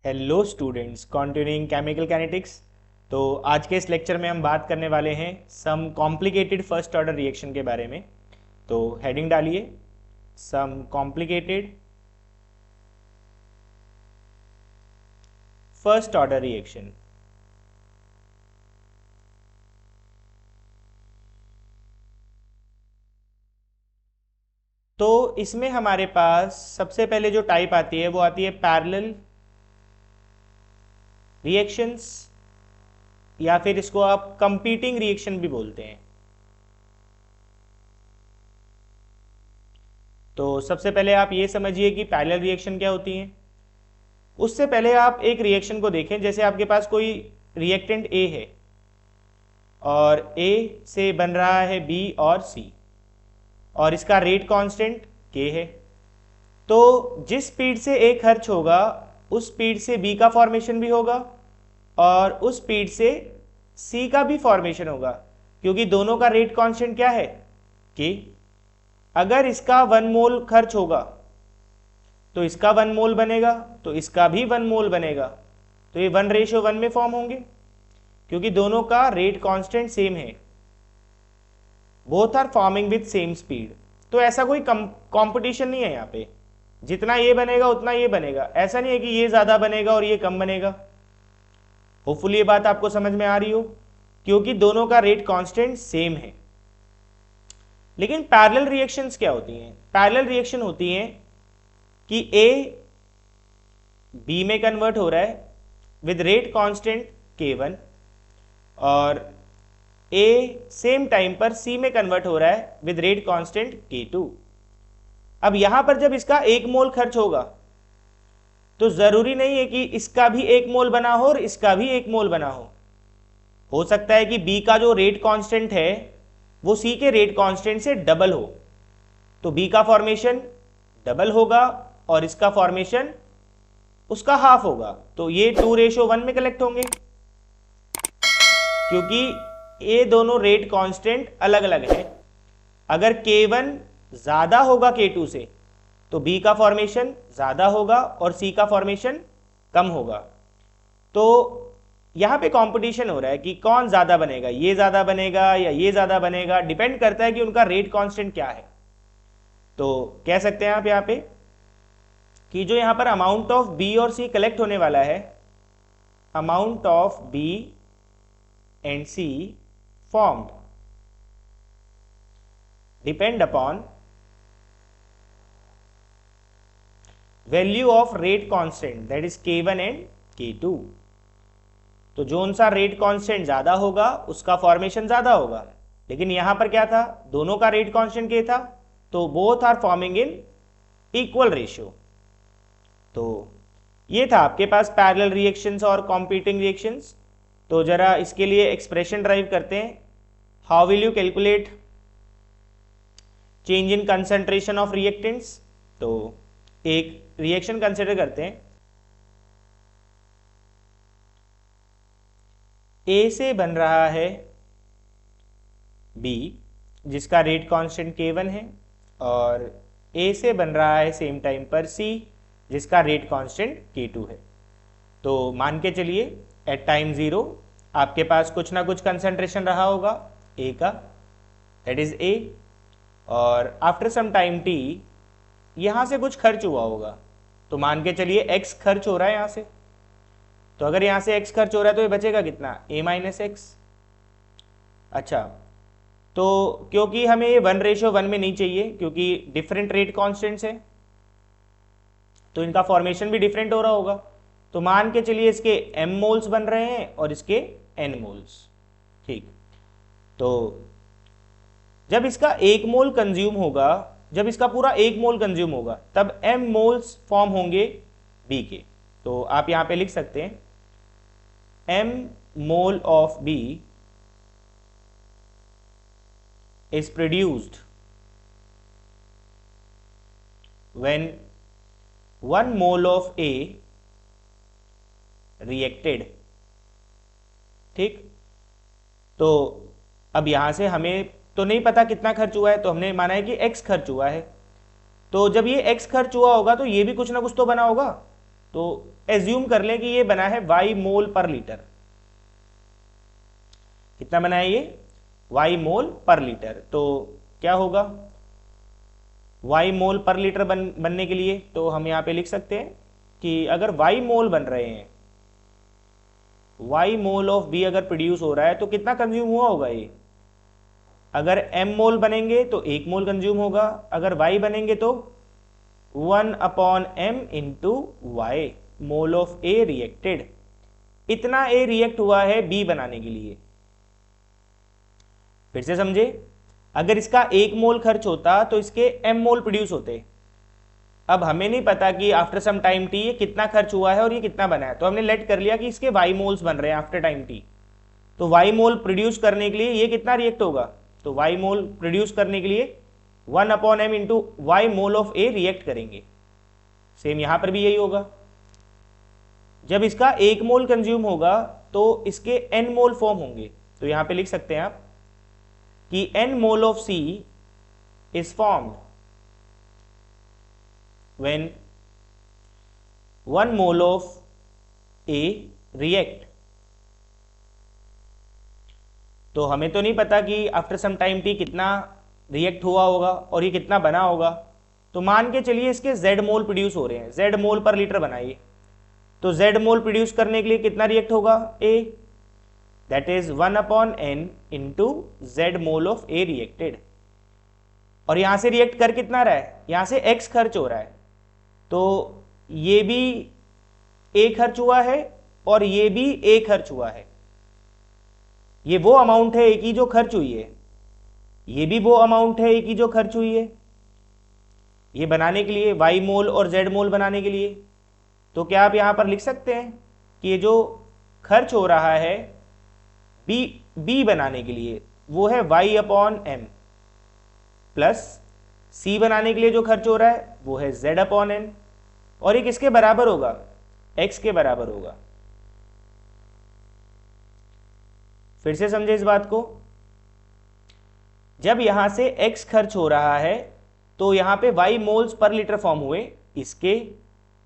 Hello students, continuing chemical kinetics. तो आज के इस लेक्चर में हम बात करने वाले हैं some complicated first order reaction के बारे में। तो हेडिंग डालिए, some complicated first order reaction. तो इसमें हमारे पास सबसे पहले जो टाइप आती है वो आती है पैरेलल रिएक्शंस, या फिर इसको आप कंपीटिंग रिएक्शन भी बोलते हैं। तो सबसे पहले आप ये समझिए कि पैरेलल रिएक्शन क्या होती हैं। उससे पहले आप एक रिएक्शन को देखें। जैसे आपके पास कोई रिएक्टेंट ए है और ए से बन रहा है बी और सी, और इसका रेट कांस्टेंट के है। तो जिस स्पीड से ए खर्च होगा उस स्पीड से बी का फॉर्मेशन भी होगा और उस स्पीड से सी का भी फॉर्मेशन होगा, क्योंकि दोनों का रेट कांस्टेंट क्या है, के। अगर इसका 1 मोल खर्च होगा तो इसका 1 मोल बनेगा, तो इसका भी 1 मोल बनेगा। तो ये 1:1 में फॉर्म होंगे, क्योंकि दोनों का रेट कांस्टेंट सेम है। Both are forming with same speed. तो ऐसा कोई कंपटीशन नहीं है यहाँ पे, जितना ये बनेगा उतना ये बनेगा। ऐसा नहीं है कि ये ज्यादा बनेगा और ये कम बनेगा। होपफुली ये बात आपको समझ में आ रही हो, क्योंकि दोनों का रेट कांस्टेंट सेम है। लेकिन पैरेलल रिएक्शंस क्या होती हैं? पैरेलल रिएक्शन होती हैं कि ए बी में कन्वर्ट हो रहा है विद रेट कांस्टेंट K1, और ए सेम टाइम पर सी में कन्वर्ट हो रहा है विद रेट कांस्टेंट K2। अब यहां पर जब इसका 1 मोल खर्च होगा तो जरूरी नहीं है कि इसका भी 1 मोल बना हो और इसका भी 1 मोल बना हो सकता है कि बी का जो रेट कांस्टेंट है वो सी के रेट कांस्टेंट से डबल हो, तो बी का फॉर्मेशन डबल होगा और इसका फॉर्मेशन उसका हाफ होगा। तो ये 2:1 में कलेक्ट होंगे, क्योंकि ये दोनों रेट कांस्टेंट अलग अलग है। अगर K1 ज्यादा होगा K2 से तो B का फॉर्मेशन ज्यादा होगा और C का फॉर्मेशन कम होगा। तो यहां पे कंपटीशन हो रहा है कि कौन ज्यादा बनेगा, ये ज्यादा बनेगा या ये ज्यादा बनेगा। डिपेंड करता है कि उनका रेट कांस्टेंट क्या है। तो कह सकते हैं आप यहां पे कि जो यहां पर अमाउंट ऑफ B और C कलेक्ट होने वाला है, amount of B and C formed depend upon value of rate constant, that is K1 and K2। तो जोन सा रेट कांस्टेंट ज्यादा होगा उसका फॉर्मेशन ज्यादा होगा। लेकिन यहां पर क्या था, दोनों का रेट कांस्टेंट K था, तो both are forming in equal ratio. तो ये था आपके पास पैरेलल रिएक्शंस और कॉम्पीटिंग रिएक्शंस। तो जरा इसके लिए एक्सप्रेशन ड्राइव करते हैं। How will you calculate change in concentration of reactants? तो एक रिएक्शन कंसिडर करते हैं। ए से बन रहा है बी जिसका रेट कांस्टेंट K1 है, और ए से बन रहा है सेम टाइम पर सी जिसका रेट कांस्टेंट K2 है। तो मान के चलिए एट टाइम 0 आपके पास कुछ ना कुछ कंसंट्रेशन रहा होगा ए का, दैट इज ए, और आफ्टर सम टाइम टी यहां से कुछ खर्च हुआ होगा। तो मान के चलिए x खर्च हो रहा है यहां से। तो अगर यहां से x खर्च हो रहा है तो ये बचेगा कितना, a-x। अच्छा, तो क्योंकि हमें ये 1:1 में नहीं चाहिए, क्योंकि डिफरेंट रेट कॉन्स्टेंट्स है तो इनका फॉर्मेशन भी डिफरेंट हो रहा होगा। तो मान के चलिए इसके m मोल्स बन रहे हैं और इसके n मोल्स। ठीक, तो जब इसका 1 मोल कंज्यूम होगा, जब इसका पूरा 1 मोल कंज्यूम होगा तब m मोल्स फॉर्म होंगे B के। तो आप यहां पे लिख सकते हैं m mole of B is produced when 1 mole of A reacted। ठीक, तो अब यहां से हमें तो नहीं पता कितना खर्च हुआ है, तो हमने माना है कि x खर्च हुआ है। तो जब ये x खर्च हुआ होगा तो ये भी कुछ ना कुछ तो बना होगा। तो एज्यूम कर लें कि ये बना है y मोल पर लीटर। कितना बना है ये? y मोल पर लीटर। तो क्या होगा y मोल पर लीटर बनने के लिए? तो हम यहां पे लिख सकते हैं कि अगर y मोल बन रहे हैं, y मोल ऑफ b अगर प्रोड्यूस हो रहा है तो कितना कंज्यूम हुआ होगा ये? अगर m मोल बनेंगे तो 1 मोल कंज्यूम होगा, अगर y बनेंगे तो 1/m into y mole of A reacted. इतना A रिएक्ट हुआ है B बनाने के लिए। फिर से समझे, अगर इसका 1 मोल खर्च होता तो इसके m मोल प्रोड्यूस होते। अब हमें नहीं पता कि आफ्टर सम टाइम t ये कितना खर्च हुआ है और ये कितना बना है, तो हमने लेट कर लिया कि इसके y मोल्स बन रहे हैं आफ्टर टाइम t। तो y मोल प्रोड्यूस करने के लिए ये कितना रिएक्ट होगा? तो y मोल प्रोड्यूस करने के लिए 1/m into y mole of A react करेंगे। सेम यहां पर भी यही होगा। जब इसका 1 मोल कंज्यूम होगा तो इसके n मोल फॉर्म होंगे। तो यहां पे लिख सकते हैं आप कि n mole of C is formed when 1 mole of A react. तो हमें तो नहीं पता कि आफ्टर सम टाइम t कितना रिएक्ट हुआ होगा और ये कितना बना होगा, तो मान के चलिए इसके z मोल प्रोड्यूस हो रहे हैं, z मोल पर लीटर बनाइए। तो z मोल प्रोड्यूस करने के लिए कितना रिएक्ट होगा? A, that is 1/n into z mole of A reacted. और यहां से रिएक्ट कर कितना रहा है? यहां से x खर्च हो रहा है, तो ये भी A खर्च हुआ है और ये भी A खर्च हुआ है। ये वो अमाउंट है A की जो खर्च हुई है, ये भी वो अमाउंट है A की जो खर्च हुई है ये बनाने के लिए, y मोल और z मोल बनाने के लिए। तो क्या आप यहां पर लिख सकते हैं कि ये जो खर्च हो रहा है B बनाने के लिए वो है y/m, प्लस C बनाने के लिए जो खर्च हो रहा है वो है z/n, और ये किसके बराबर होगा? x के बराबर होगा। फिर से समझे इस बात को, जब यहां से x खर्च हो रहा है तो यहां पे y moles per litre form हुए इसके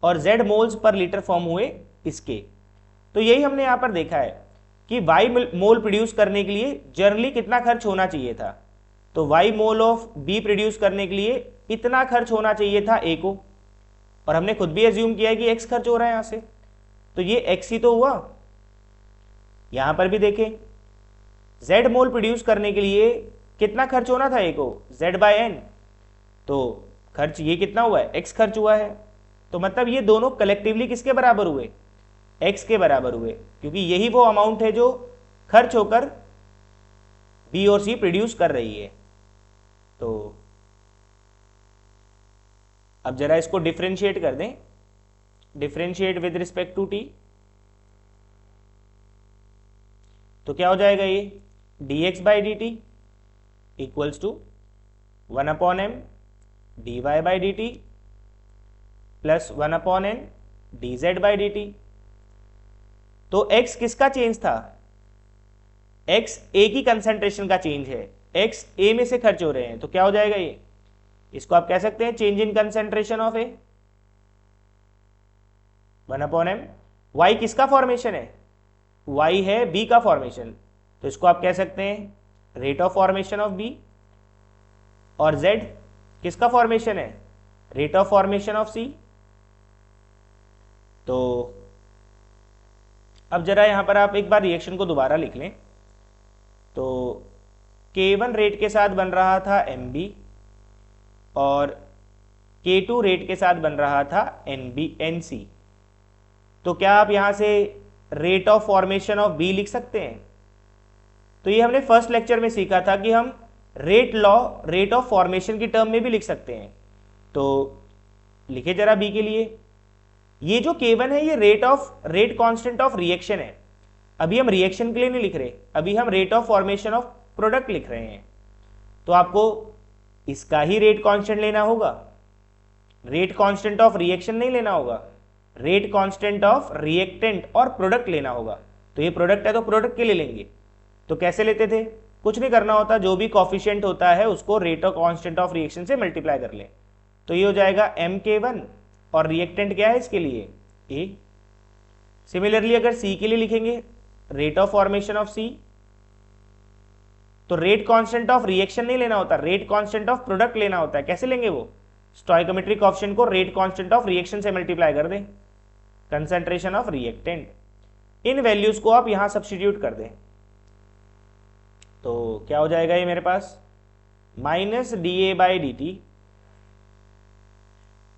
और z moles per litre form हुए इसके। तो यही हमने यहां पर देखा है कि y मोल प्रोड्यूस करने के लिए जनरली कितना खर्च होना चाहिए था। तो y mole of B produce करने के लिए इतना खर्च होना चाहिए था A को, और हमने खुद भी एज्यूम किया है कि x खर्च हो रहा है यहां से, तो ये x ही तो हुआ। यहां पर भी देखें, z मोल प्रोड्यूस करने के लिए कितना खर्च होना था A को? z/n। तो खर्च ये कितना हुआ है? x खर्च हुआ है। तो मतलब ये दोनों कलेक्टिवली किसके बराबर हुए? x के बराबर हुए, क्योंकि यही वो अमाउंट है जो खर्च होकर B और C प्रोड्यूस कर रही है। तो अब जरा इसको डिफरेंशिएट कर दें, differentiate with respect to t। तो क्या हो जाएगा ये? dx/dt equals to 1/m dy/dt plus 1/n dz/dt। तो x किसका चेंज था? x A की कंसंट्रेशन का चेंज है, x A में से खर्च हो रहे हैं, तो क्या हो जाएगा ये? इसको आप कह सकते हैं change in concentration of A। 1/m। y किसका फॉर्मेशन है? y है B का फॉर्मेशन, तो इसको आप कह सकते हैं rate of formation of B। और z किसका फॉर्मेशन है? Rate of formation of C। तो अब जरा यहां पर आप एक बार रिएक्शन को दोबारा लिख लें। तो K1 रेट के साथ बन रहा था Mb और K2 रेट के साथ बन रहा था Nc। तो क्या आप यहां से rate of formation of B लिख सकते हैं? तो ये हमने फर्स्ट लेक्चर में सीखा था कि हम rate law rate of formation की टर्म में भी लिख सकते हैं। तो लिखे जरा B के लिए, ये जो K1 है ये रेट कांस्टेंट ऑफ रिएक्शन है। अभी हम रिएक्शन के लिए नहीं लिख रहे, अभी हम rate of formation of product लिख रहे हैं। तो आपको इसका ही रेट कांस्टेंट लेना होगा, रेट कांस्टेंट ऑफ रिएक्शन नहीं लेना होगा, रेट कांस्टेंट ऑफ रिएक्टेंट और प्रोडक्ट लेना होगा। तो ये प्रोडक्ट है तो प्रोडक्ट के लिए लेंगे। तो कैसे लेते थे? कुछ नहीं करना होता, जो भी कॉफिशिएंट होता है उसको rate of constant of reaction से मल्टीप्लाई कर ले। तो ये हो जाएगा MK1 और रिएक्टेंट क्या है इसके लिए? ए। सिमिलरली अगर सी के लिए लिखेंगे रेट ऑफ फॉर्मेशन ऑफ सी, तो रेट कांस्टेंट ऑफ रिएक्शन नहीं लेना होता, रेट कांस्टेंट ऑफ प्रोडक्ट लेना होता है। कैसे लेंगे वो, स्टोइकोमेट्रिक कोएफिशिएंट को रेट कांस्टेंट ऑफ रिएक्शन से मल्टीप्लाई कर दें, concentration of reactant. In values को आप यहां सब्स्टिट्यूट कर दें, तो क्या हो जाएगा ये मेरे पास minus d A by d t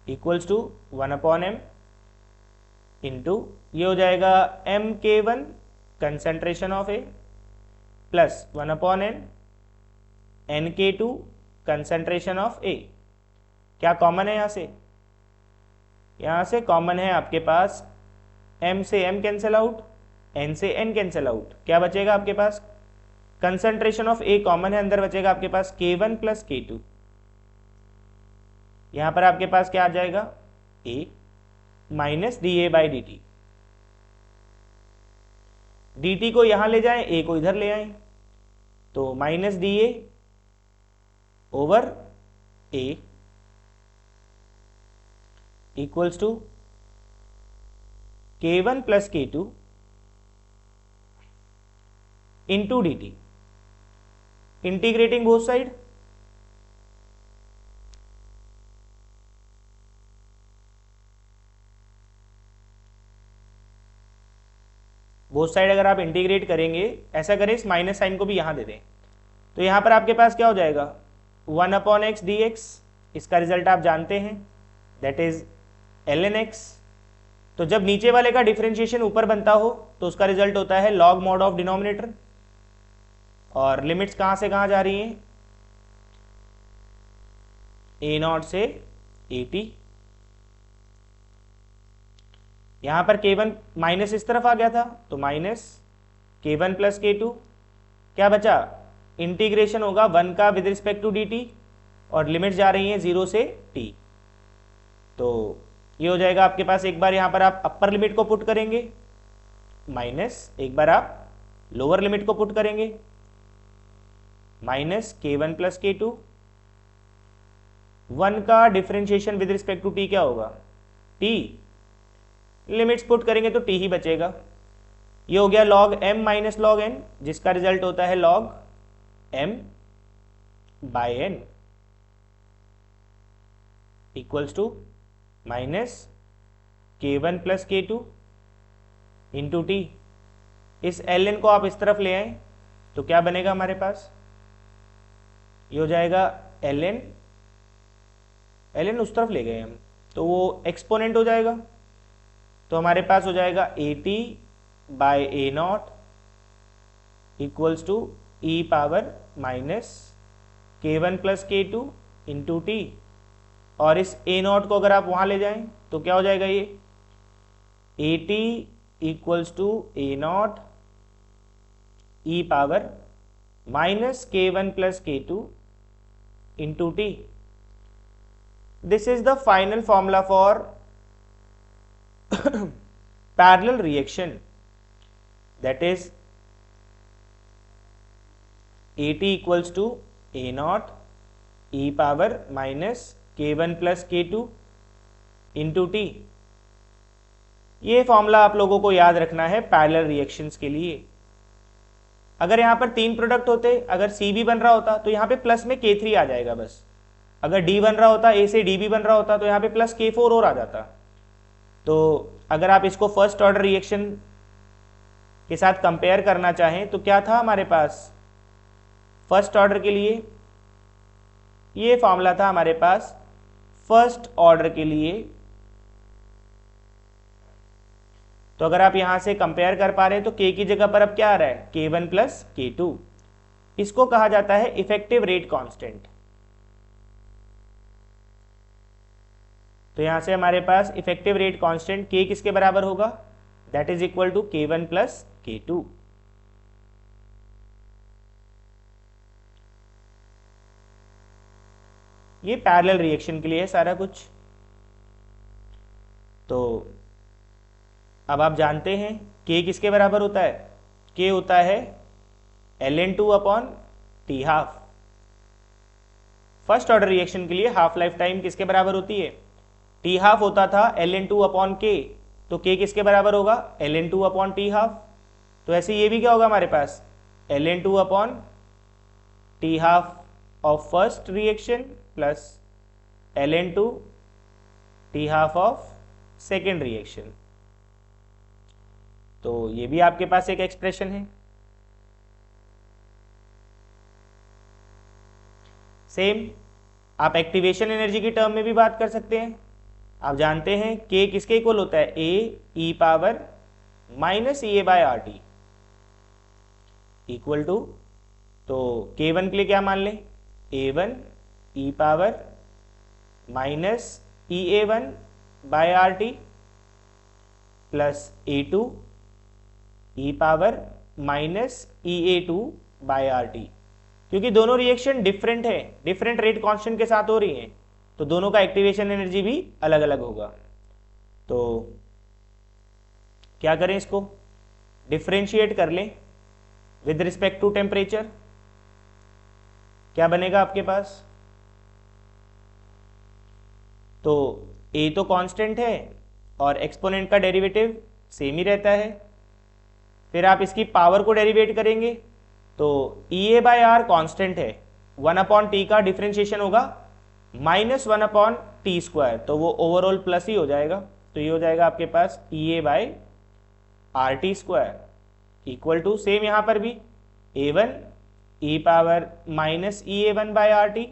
equals to 1/m into ये हो जाएगा m k one concentration of A plus 1/n n k two concentration of A. क्या कॉमन है यहां से कॉमन है आपके पास m से m कैंसिल आउट, n से n कैंसिल आउट, क्या बचेगा आपके पास कंसेंट्रेशन ऑफ ए कॉमन है, अंदर बचेगा आपके पास k1 प्लस k2। यहां पर आपके पास क्या आ जाएगा a minus d A by d T. D T को यहां ले जाएं, a को इधर ले आए, तो minus d a over a equals to k1 plus k2 into d t, integrating both side, both side अगर आप इंटीग्रेट करेंगे, ऐसा करें इस माइनस साइन को भी यहां दे दें, तो यहां पर आपके पास क्या हो जाएगा 1/x dx, इसका रिजल्ट आप जानते हैं दैट इज ln x। तो जब नीचे वाले का डिफरेंशिएशन ऊपर बनता हो तो उसका रिजल्ट होता है log mod ऑफ डिनोमिनेटर, और लिमिट्स कहां से कहां जा रही हैं a0 से at। यहां पर k1 माइनस इस तरफ आ गया था, तो माइनस k1 प्लस k2, क्या बचा इंटीग्रेशन होगा 1 का विद रिस्पेक्ट टू dt, और लिमिट्स जा रही हैं 0 से t। तो ये हो जाएगा आपके पास, एक बार यहां पर आप अपर लिमिट को पुट करेंगे माइनस, एक बार आप लोअर लिमिट को पुट करेंगे माइनस k1 प्लस k2, 1 का differentiation with respect to t क्या होगा t, लिमिट्स पुट करेंगे तो t ही बचेगा। ये हो गया log m minus log n, जिसका रिजल्ट होता है log m by n equals to minus k1 plus k2 into t. इस ln को आप इस तरफ ले आए तो क्या बनेगा हमारे पास, ये हो जाएगा ln उस तरफ ले गए हम तो वो एक्सपोनेंट हो जाएगा, तो हमारे पास हो जाएगा at by a not equals to e power minus k1 plus k2 into t, और इस ए नॉट को अगर आप वहां ले जाएं तो क्या हो जाएगा ये at equals to A not e power minus k1 plus k2 into t. This is the final formula for parallel reaction, that is at equals to a naught e power minus k1 plus k2 into t। ये formula आप लोगों को याद रखना है parallel reactions के लिए। अगर यहाँ पर 3 प्रोडक्ट होते, अगर सी भी बन रहा होता तो यहाँ पे प्लस में k3 आ जाएगा बस, अगर डी बन रहा होता, ए से डी भी बन रहा होता तो यहाँ पे प्लस k4 और आ जाता। तो अगर आप इसको फर्स्ट ऑर्डर रिएक्शन के साथ कंपेयर करना चाहें तो क्या था हमारे पास फर्स्ट ऑर्डर के लिए, ये फॉर्मूला था हमारे पास फर्स्ट ऑर्डर के लिए। तो अगर आप यहां से कंपेयर कर पा रहे हैं तो k की जगह पर अब क्या आ रहा है k1 प्लस k2, इसको कहा जाता है इफेक्टिव रेट कांस्टेंट। तो यहां से हमारे पास इफेक्टिव रेट कांस्टेंट k किसके बराबर होगा, that is equal to k1 plus k2। ये पैरेलल रिएक्शन के लिए है सारा कुछ। तो अब आप जानते हैं k किसके बराबर होता है, k होता है ln2 upon T half. First order reaction के लिए हाफ लाइफ टाइम किसके बराबर होती है, टी हाफ होता था ln2 अपॉन k, तो k किसके बराबर होगा, ln2 अपॉन टी हाफ। तो ऐसे ये भी क्या होगा हमारे पास, ln2 upon T half of first reaction plus ln2 T half of second reaction. तो ये भी आपके पास एक एक्सप्रेशन है। सेम आप एक्टिवेशन एनर्जी की टर्म में भी बात कर सकते हैं। आप जानते हैं k किसके इक्वल होता है, a e power minus e A by are t equal to, तो k1 के लिए क्या मान लें, a1 e power minus e A one by are t plus a2 e power minus e a two by are t. क्योंकि दोनों reaction different है, different rate constant के साथ हो रही हैं, तो दोनों का एक्टिवेशन एनर्जी भी अलग अलग होगा। तो क्या करें, इसको डिफरेंशिएट कर लें विद रिस्पेक्ट टू टेम्परेचर। क्या बनेगा आपके पास, तो a तो कांस्टेंट है और एक्सपोनेंट का डेरिवेटिव सेम ही रहता है। फिर आप इसकी पावर को डेरिवेट करेंगे तो e A by are constant है, 1 अपॉन टी का डिफ्रेंशिएशन होगा माइनस 1 अपॉन टी स्क्वायर, तो वो ओवरऑल प्लस ही हो जाएगा। तो ये हो जाएगा आपके पास e A by are T square equal to, same यहां पर भी A one e power minus e A one by are T.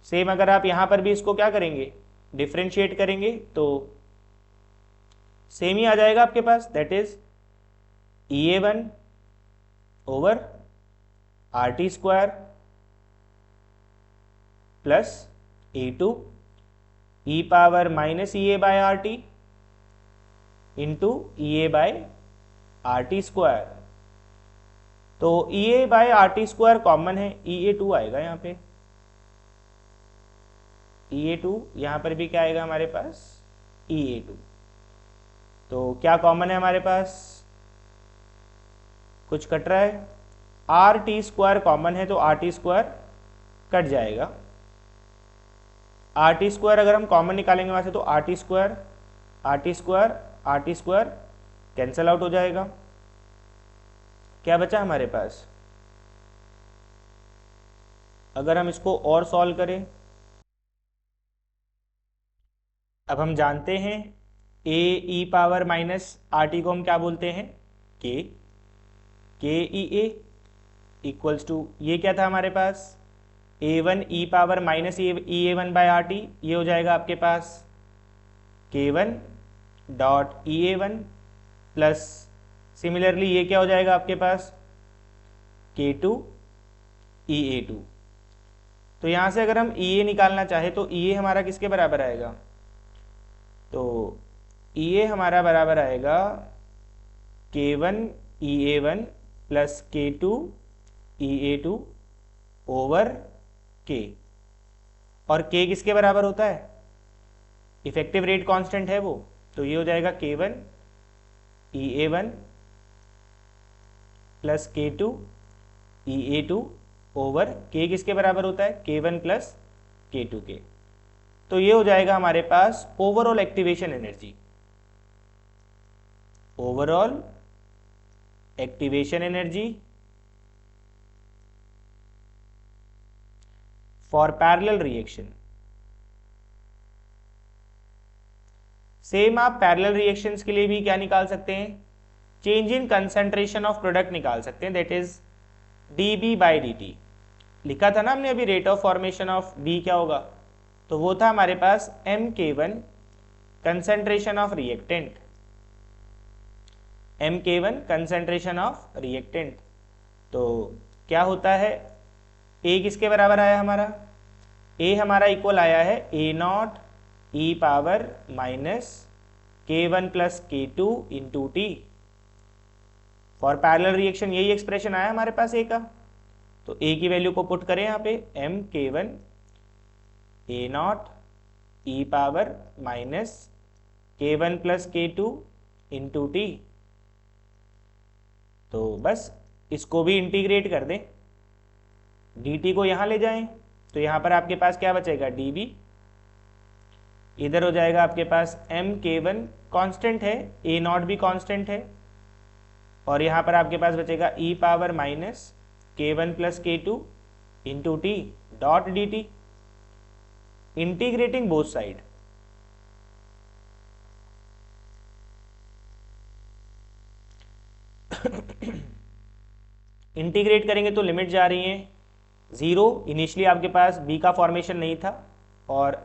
Same अगर आप यहां पर भी इसको क्या करेंगे, डिफ्रेंशिएट करेंगे तो सेम ही आ जाएगा आपके पास, that is e A one over R T square plus A two e power minus e A by are T into e A by are T square. तो e A by are T square common है, e a to आएगा यहाँ पे, ई a to यहाँ पर भी क्या आएगा हमारे पास, ई ए टू। तो क्या कॉमन है हमारे पास, कुछ कट रहा है, आर टी स्क्वायर कॉमन है तो आर टी स्क्वायर कट जाएगा। आर टी स्क्वायर अगर हम कॉमन निकालेंगे वहां से तो are T square are T square are T square cancel out हो जाएगा। क्या बचा हमारे पास, अगर हम इसको और सॉल्व करें, अब हम जानते हैं ए ई पावर माइनस आर टी को हम क्या बोलते हैं, के ई ए इक्वल्स टू, ये क्या था हमारे पास, A one e power minus e A one by are T, ये हो जाएगा आपके पास के वन डॉट ई ए वन प्लस सिमिलरली ये क्या हो जाएगा आपके पास के टू ई ए टू। तो यहाँ से अगर हम ई ए निकालना चाहे तो ई ए हमारा किसके बराबर आएगा, तो ई ए हमारा बराबर आएगा k one e A one plus k two e a two over k, और के किसके बराबर होता है, इफेक्टिव रेट कांस्टेंट है वो, तो ये हो जाएगा k one e A one plus k two e a two over k किसके बराबर होता है, के वन प्लस के टू के। तो ये हो जाएगा हमारे पास overall activation energy, overall activation energy for parallel reaction. Same आप पैरेलल रिएक्शंस के लिए भी क्या निकाल सकते हैं, change in concentration of product निकाल सकते हैं, that is d B by d t. लिखा था ना हमने अभी rate of formation of B क्या होगा, तो वो था हमारे पास m k one concentration of reactant, m k one concentration of reactant. तो क्या होता है, ए किसके बराबर आया हमारा, ए हमारा इक्वल आया है ए नॉट ई पावर माइनस के one plus k two into T. For parallel reaction यही एक्सप्रेशन आया हमारे पास ए का, तो ए की वैल्यू को पुट करें यहाँ पे, M k one A not e power minus के one plus k two into t. तो बस इसको भी इंटीग्रेट कर दें, dt को यहां ले जाएं, तो यहां पर आपके पास क्या बचेगा, dB इधर हो जाएगा आपके पास MK1 कांस्टेंट है, A0 भी कांस्टेंट है, और यहाँ पर आपके पास बचेगा e power minus K1 plus K2 into T dot D t, integrating both side. Integrate करेंगे तो लिमिट जा रही है 0, इनिशियली आपके पास b का फॉर्मेशन नहीं था और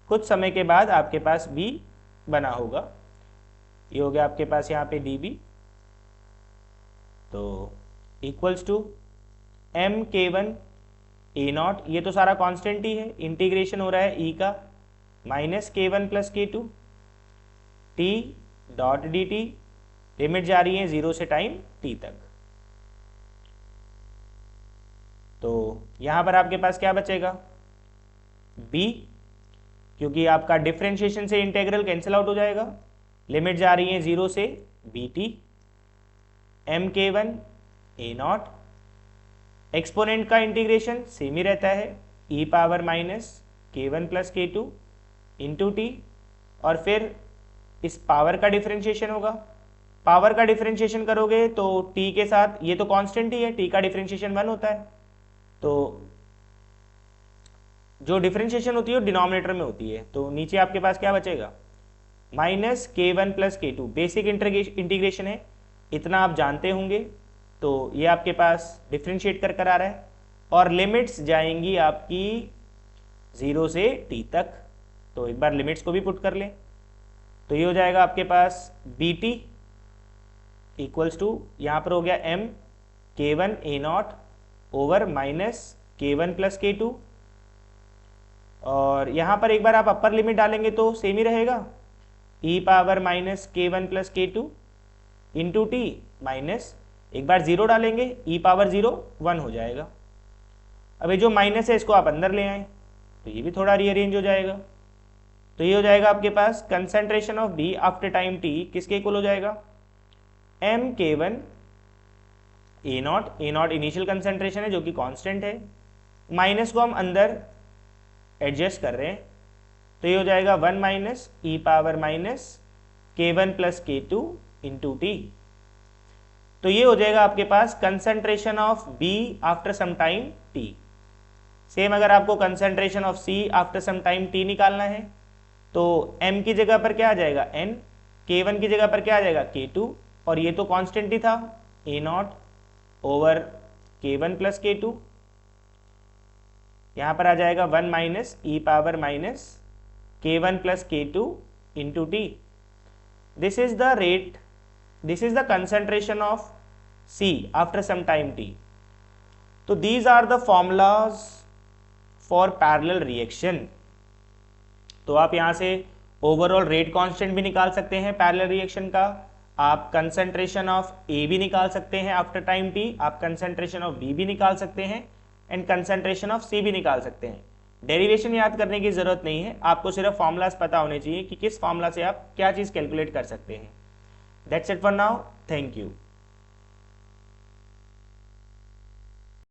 कुछ समय के बाद आपके पास b बना होगा। ये हो गया आपके पास यहाँ पे dB, तो इक्वल्स टू MK1 A0, ये तो सारा कांस्टेंट ही है, इंटीग्रेशन हो रहा है e का minus K1 plus K2 t dot D T, limit जा रही है 0 से टाइम t तक। तो यहाँ पर आपके पास क्या बचेगा b, क्योंकि आपका डिफरेंशिएशन से इंटेग्रल कैंसिल आउट हो जाएगा, लिमिट जा रही है 0 से bt, MK1 A0, एक्सपोनेंट का इंटीग्रेशन सेम ही रहता है e power minus K1 plus K2 into t, और फिर इस पावर का डिफरेंशिएशन होगा। पावर का डिफरेंशिएशन करोगे तो t के साथ, ये तो कांस्टेंट ही है, t का डिफरेंशिएशन 1 होता है, तो जो डिफरेंशिएशन होती है वो डिनोमिनेटर में होती है, तो नीचे आपके पास क्या बचेगा minus K1 plus K2, basic integration है, इतना आप जानते होंगे। तो ये आपके पास डिफरेंशिएट कर आ रहा है और लिमिट्स जाएंगी आपकी 0 से t तक। तो एक बार लिमिट्स को भी पुट कर लें, तो ये हो जाएगा आपके पास bt इक्वल्स टू, यहाँ पर हो गया MK1 A0 over minus K1 plus K2, और यहाँ पर एक बार आप अपर लिमिट डालेंगे तो सेम ही रहेगा, e power minus K1 plus K2 into T minus, एक बार 0 डालेंगे e पावर 0 1 हो जाएगा। अब ये जो माइनस है इसको आप अंदर ले आए तो ये भी थोड़ा रीअरेंज हो जाएगा, तो ये हो जाएगा आपके पास concentration of b after time t किसके इक्वल हो जाएगा MK1 A0, A0 initial concentration है जो कि कांस्टेंट है, माइनस को हम अंदर एडजस्ट कर रहे हैं, तो ये हो जाएगा 1 minus e power minus K1 plus K2 into t. तो ये हो जाएगा आपके पास concentration of B after some time t। Same अगर आपको concentration of C after some time t निकालना है तो m की जगह पर क्या आ जाएगा n, K1 की जगह पर क्या आ जाएगा K2, और ये तो कांस्टेंट ही था A0 over K1 plus K2, यहाँ पर आ जाएगा 1 minus e power minus K1 plus K2 into t. This is the rate, this is the concentration of C after some time t. तो these are the formulas for parallel reaction। तो आप यहाँ से overall rate constant भी निकाल सकते हैं parallel reaction का, आप कंसंट्रेशन ऑफ A भी निकाल सकते हैं आफ्टर टाइम t, आप कंसंट्रेशन ऑफ B भी निकाल सकते हैं एंड कंसंट्रेशन ऑफ C भी निकाल सकते हैं। डेरिवेशन याद करने की जरूरत नहीं है, आपको सिर्फ फॉर्मूलाज पता होने चाहिए कि किस फॉर्मूला से आप क्या चीज़ कैलकुलेट कर सकते हैं। That's it for now. Thank you.